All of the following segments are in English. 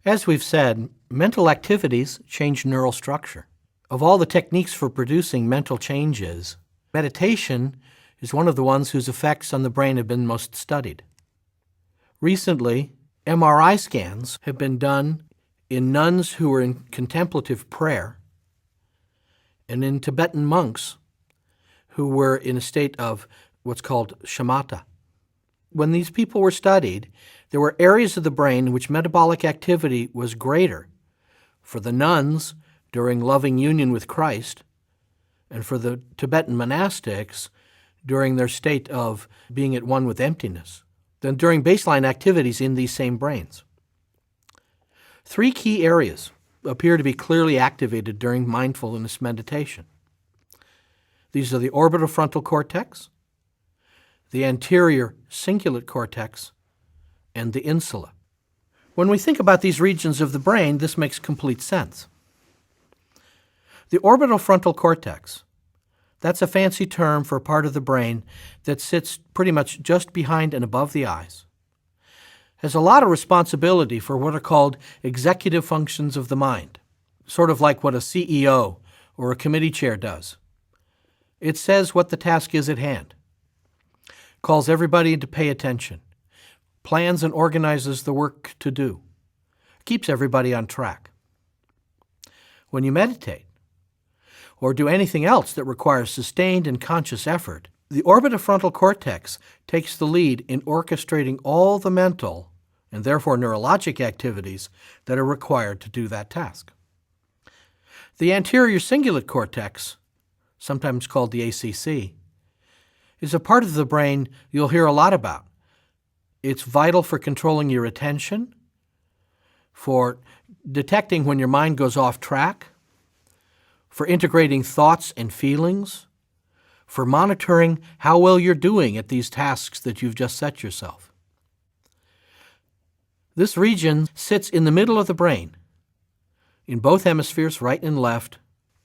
As we've said, mental activities change neural structure. Of all the techniques for producing mental changes, meditation is one of the ones whose effects on the brain have been most studied. Recently, MRI scans have been done in nuns who were in contemplative prayer and in Tibetan monks who were in a state of what's called shamatha. When these people were studied, there were areas of the brain in which metabolic activity was greater for the nuns during loving union with Christ and for the Tibetan monastics during their state of being at one with emptiness than during baseline activities in these same brains. 3 key areas appear to be clearly activated during mindfulness meditation. These are the orbitofrontal cortex, the anterior cingulate cortex, and the insula. When we think about these regions of the brain, this makes complete sense. The orbitofrontal cortex, that's a fancy term for a part of the brain that sits pretty much just behind and above the eyes, has a lot of responsibility for what are called executive functions of the mind, sort of like what a CEO or a committee chair does. It says what the task is at hand, calls everybody to pay attention, plans and organizes the work to do, keeps everybody on track. When you meditate, or do anything else that requires sustained and conscious effort, the orbitofrontal cortex takes the lead in orchestrating all the mental and therefore neurologic activities that are required to do that task. The anterior cingulate cortex, sometimes called the ACC, is a part of the brain you'll hear a lot about. It's vital for controlling your attention, for detecting when your mind goes off track, for integrating thoughts and feelings, for monitoring how well you're doing at these tasks that you've just set yourself. This region sits in the middle of the brain, in both hemispheres, right and left,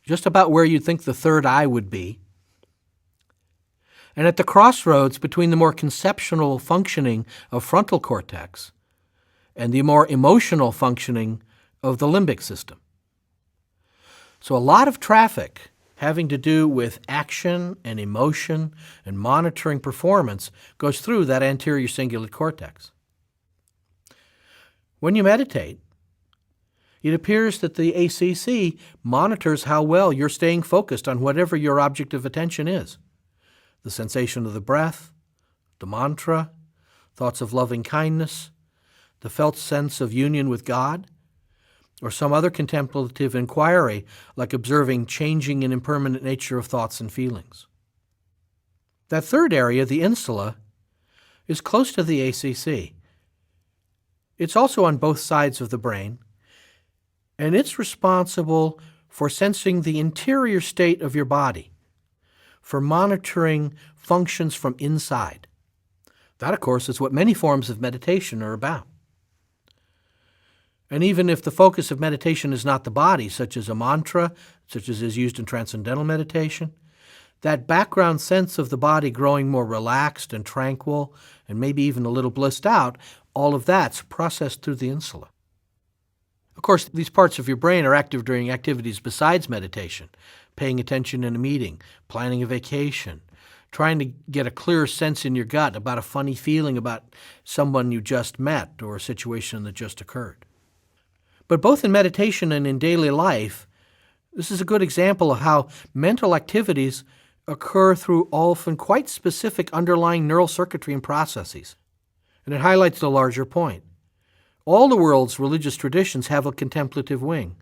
just about where you'd think the third eye would be, and at the crossroads between the more conceptual functioning of frontal cortex and the more emotional functioning of the limbic system. So a lot of traffic having to do with action and emotion and monitoring performance goes through that anterior cingulate cortex. When you meditate, it appears that the ACC monitors how well you're staying focused on whatever your object of attention is. The sensation of the breath, the mantra, thoughts of loving kindness, the felt sense of union with God, or some other contemplative inquiry like observing changing and impermanent nature of thoughts and feelings. That third area, the insula, is close to the ACC. It's also on both sides of the brain, and it's responsible for sensing the interior state of your body, for monitoring functions from inside. That, of course, is what many forms of meditation are about. And even if the focus of meditation is not the body, such as a mantra, such as is used in transcendental meditation, that background sense of the body growing more relaxed and tranquil, and maybe even a little blissed out, all of that's processed through the insula. Of course, these parts of your brain are active during activities besides meditation, paying attention in a meeting, planning a vacation, trying to get a clearer sense in your gut about a funny feeling about someone you just met or a situation that just occurred. But both in meditation and in daily life, this is a good example of how mental activities occur through often quite specific underlying neural circuitry and processes. And it highlights the larger point. All the world's religious traditions have a contemplative wing.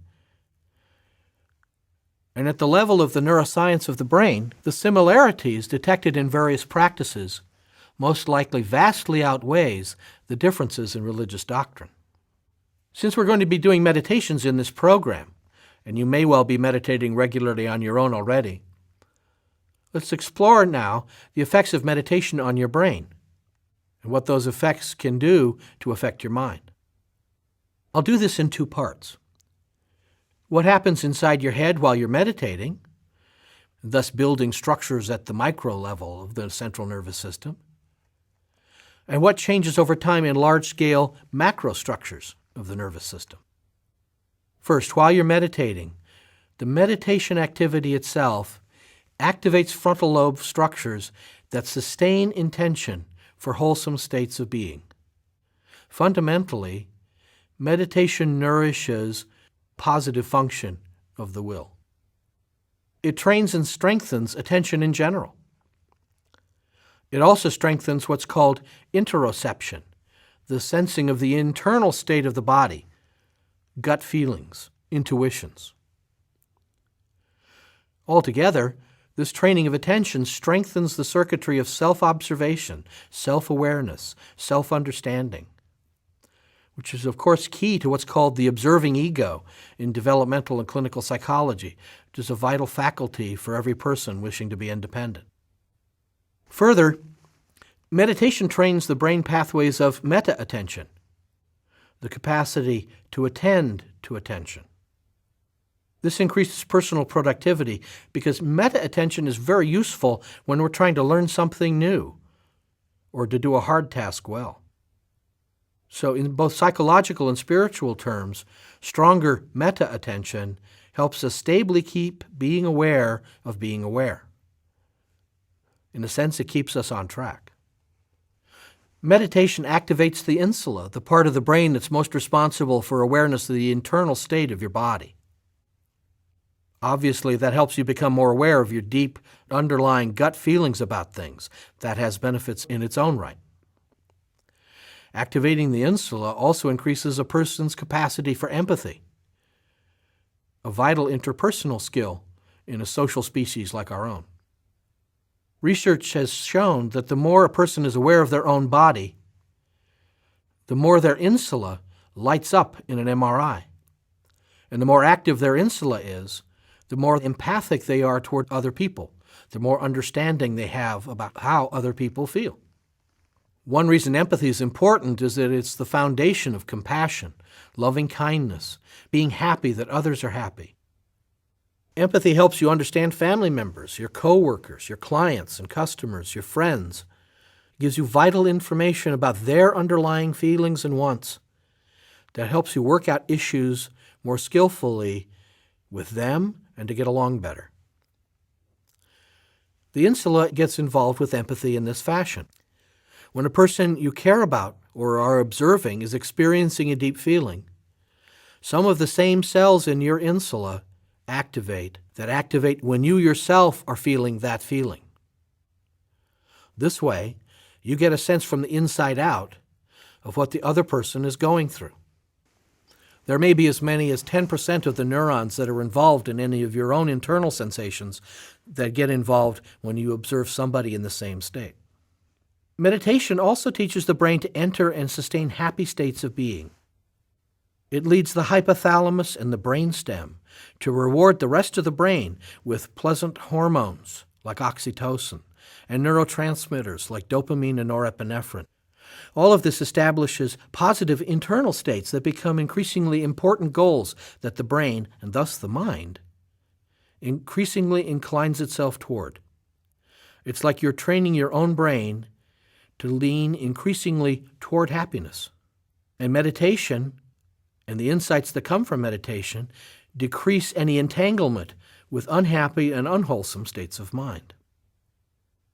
And at the level of the neuroscience of the brain, the similarities detected in various practices most likely vastly outweighs the differences in religious doctrine. Since we're going to be doing meditations in this program, and you may well be meditating regularly on your own already, let's explore now the effects of meditation on your brain and what those effects can do to affect your mind. I'll do this in 2 parts. What happens inside your head while you're meditating, thus building structures at the micro level of the central nervous system, and what changes over time in large-scale macro structures of the nervous system. First, while you're meditating, the meditation activity itself activates frontal lobe structures that sustain intention for wholesome states of being. Fundamentally, meditation nourishes positive function of the will. It trains and strengthens attention in general. It also strengthens what's called interoception, the sensing of the internal state of the body, gut feelings, intuitions. Altogether, this training of attention strengthens the circuitry of self-observation, self-awareness, self-understanding, which is, of course, key to what's called the observing ego in developmental and clinical psychology, which is a vital faculty for every person wishing to be independent. Further, meditation trains the brain pathways of meta-attention, the capacity to attend to attention. This increases personal productivity because meta-attention is very useful when we're trying to learn something new or to do a hard task well. So in both psychological and spiritual terms, stronger meta-attention helps us stably keep being aware of being aware. In a sense, it keeps us on track. Meditation activates the insula, the part of the brain that's most responsible for awareness of the internal state of your body. Obviously, that helps you become more aware of your deep, underlying gut feelings about things. That has benefits in its own right. Activating the insula also increases a person's capacity for empathy, a vital interpersonal skill in a social species like our own. Research has shown that the more a person is aware of their own body, the more their insula lights up in an MRI. And the more active their insula is, the more empathic they are toward other people, the more understanding they have about how other people feel. One reason empathy is important is that it's the foundation of compassion, loving kindness, being happy that others are happy. Empathy helps you understand family members, your coworkers, your clients and customers, your friends. It gives you vital information about their underlying feelings and wants. That helps you work out issues more skillfully with them and to get along better. The insula gets involved with empathy in this fashion. When a person you care about or are observing is experiencing a deep feeling, some of the same cells in your insula activate when you yourself are feeling that feeling. This way, you get a sense from the inside out of what the other person is going through. There may be as many as 10% of the neurons that are involved in any of your own internal sensations that get involved when you observe somebody in the same state. Meditation also teaches the brain to enter and sustain happy states of being. It leads the hypothalamus and the brainstem to reward the rest of the brain with pleasant hormones like oxytocin and neurotransmitters like dopamine and norepinephrine. All of this establishes positive internal states that become increasingly important goals that the brain, and thus the mind, increasingly inclines itself toward. It's like you're training your own brain to lean increasingly toward happiness. And meditation, and the insights that come from meditation, decrease any entanglement with unhappy and unwholesome states of mind.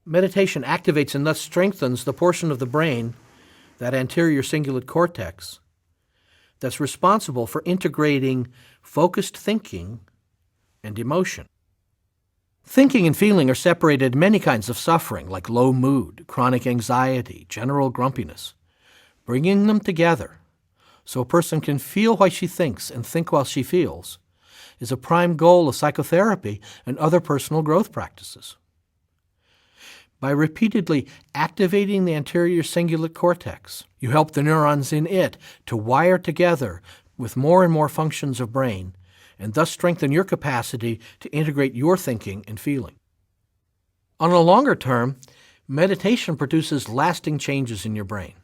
Meditation activates and thus strengthens the portion of the brain, that anterior cingulate cortex, that's responsible for integrating focused thinking and emotion. Thinking and feeling are separated in many kinds of suffering, like low mood, chronic anxiety, general grumpiness. Bringing them together so a person can feel while she thinks and think while she feels is a prime goal of psychotherapy and other personal growth practices. By repeatedly activating the anterior cingulate cortex, you help the neurons in it to wire together with more and more functions of brain, and thus strengthen your capacity to integrate your thinking and feeling. On a longer term, meditation produces lasting changes in your brain.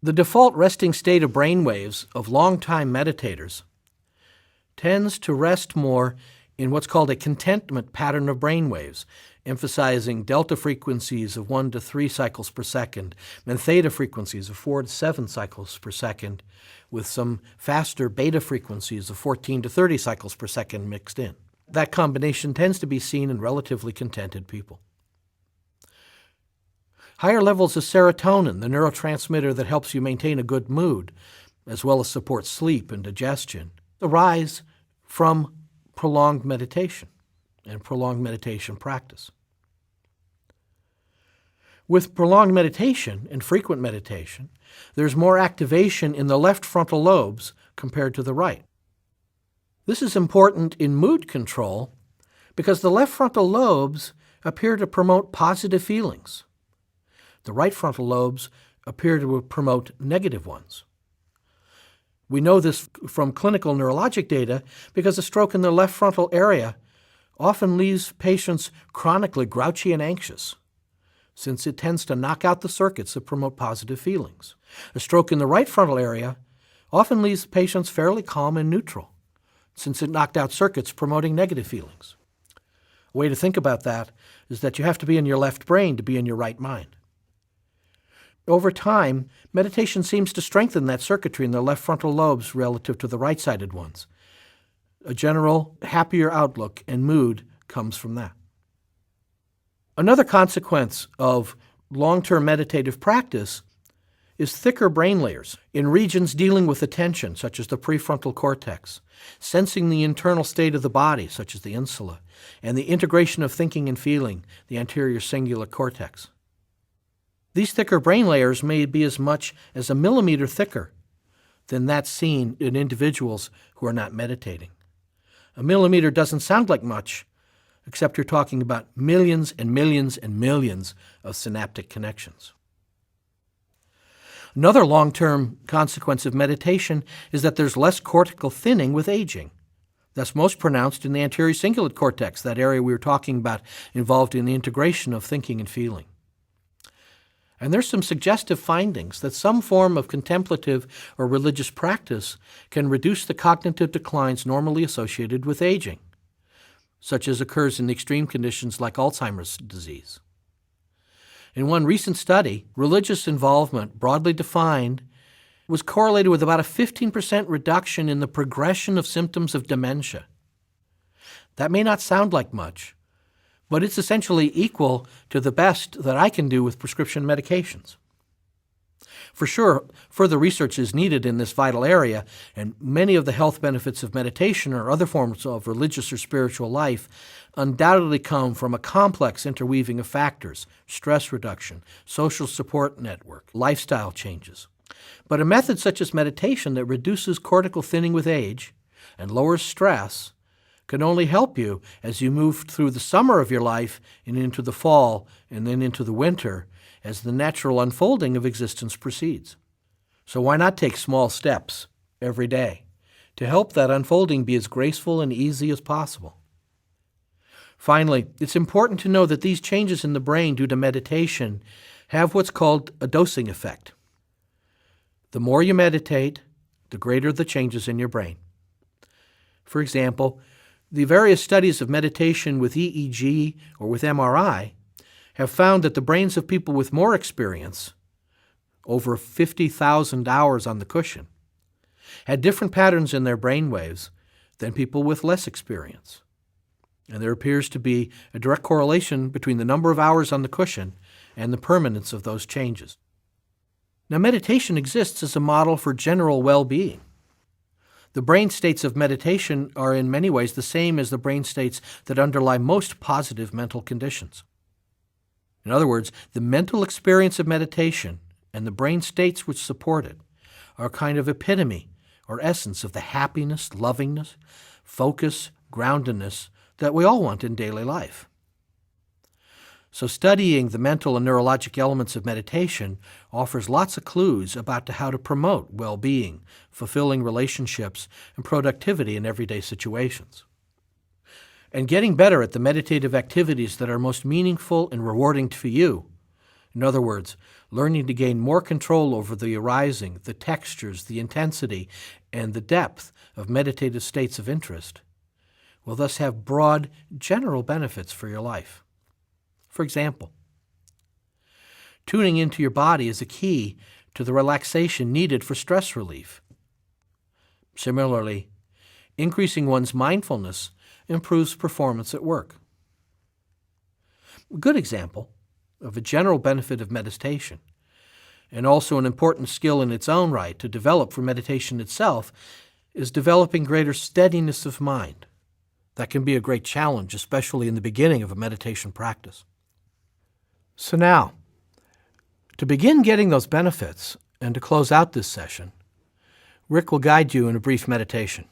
The default resting state of brain waves of long-time meditators tends to rest more in what's called a contentment pattern of brain waves, emphasizing delta frequencies of 1 to 3 cycles per second and theta frequencies of 4 to 7 cycles per second, with some faster beta frequencies of 14 to 30 cycles per second mixed in. That combination tends to be seen in relatively contented people. Higher levels of serotonin, the neurotransmitter that helps you maintain a good mood, as well as support sleep and digestion, arise from prolonged meditation and prolonged meditation practice. With prolonged meditation and frequent meditation, there's more activation in the left frontal lobes compared to the right. This is important in mood control because the left frontal lobes appear to promote positive feelings. The right frontal lobes appear to promote negative ones. We know this from clinical neurologic data because a stroke in the left frontal area often leaves patients chronically grouchy and anxious, since it tends to knock out the circuits that promote positive feelings. A stroke in the right frontal area often leaves patients fairly calm and neutral, since it knocked out circuits promoting negative feelings. A way to think about that is that you have to be in your left brain to be in your right mind. Over time, meditation seems to strengthen that circuitry in the left frontal lobes relative to the right-sided ones. A general, happier outlook and mood comes from that. Another consequence of long-term meditative practice is thicker brain layers in regions dealing with attention, such as the prefrontal cortex, sensing the internal state of the body, such as the insula, and the integration of thinking and feeling, the anterior cingulate cortex. These thicker brain layers may be as much as 1 millimeter thicker than that seen in individuals who are not meditating. 1 millimeter doesn't sound like much, except you're talking about millions and millions and millions of synaptic connections. Another long-term consequence of meditation is that there's less cortical thinning with aging. That's most pronounced in the anterior cingulate cortex, that area we were talking about involved in the integration of thinking and feeling. And there's some suggestive findings that some form of contemplative or religious practice can reduce the cognitive declines normally associated with aging, such as occurs in extreme conditions like Alzheimer's disease. In one recent study, religious involvement, broadly defined, was correlated with about a 15% reduction in the progression of symptoms of dementia. That may not sound like much, but it's essentially equal to the best that I can do with prescription medications. For sure, further research is needed in this vital area, and many of the health benefits of meditation or other forms of religious or spiritual life undoubtedly come from a complex interweaving of factors: stress reduction, social support network, lifestyle changes. But a method such as meditation that reduces cortical thinning with age and lowers stress can only help you as you move through the summer of your life and into the fall and then into the winter as the natural unfolding of existence proceeds. So why not take small steps every day to help that unfolding be as graceful and easy as possible? Finally, it's important to know that these changes in the brain due to meditation have what's called a dosing effect. The more you meditate, the greater the changes in your brain. For example, the various studies of meditation with EEG or with MRI have found that the brains of people with more experience, over 50,000 hours on the cushion, had different patterns in their brain waves than people with less experience. And there appears to be a direct correlation between the number of hours on the cushion and the permanence of those changes. Now, meditation exists as a model for general well-being. The brain states of meditation are in many ways the same as the brain states that underlie most positive mental conditions. In other words, the mental experience of meditation and the brain states which support it are a kind of epitome or essence of the happiness, lovingness, focus, groundedness that we all want in daily life. So studying the mental and neurologic elements of meditation offers lots of clues about how to promote well-being, fulfilling relationships, and productivity in everyday situations. And getting better at the meditative activities that are most meaningful and rewarding to you, in other words, learning to gain more control over the arising, the textures, the intensity, and the depth of meditative states of interest, will thus have broad, general benefits for your life. For example, tuning into your body is a key to the relaxation needed for stress relief. Similarly, increasing one's mindfulness improves performance at work. A good example of a general benefit of meditation, and also an important skill in its own right to develop for meditation itself, is developing greater steadiness of mind. That can be a great challenge, especially in the beginning of a meditation practice. So now, to begin getting those benefits and to close out this session, Rick will guide you in a brief meditation.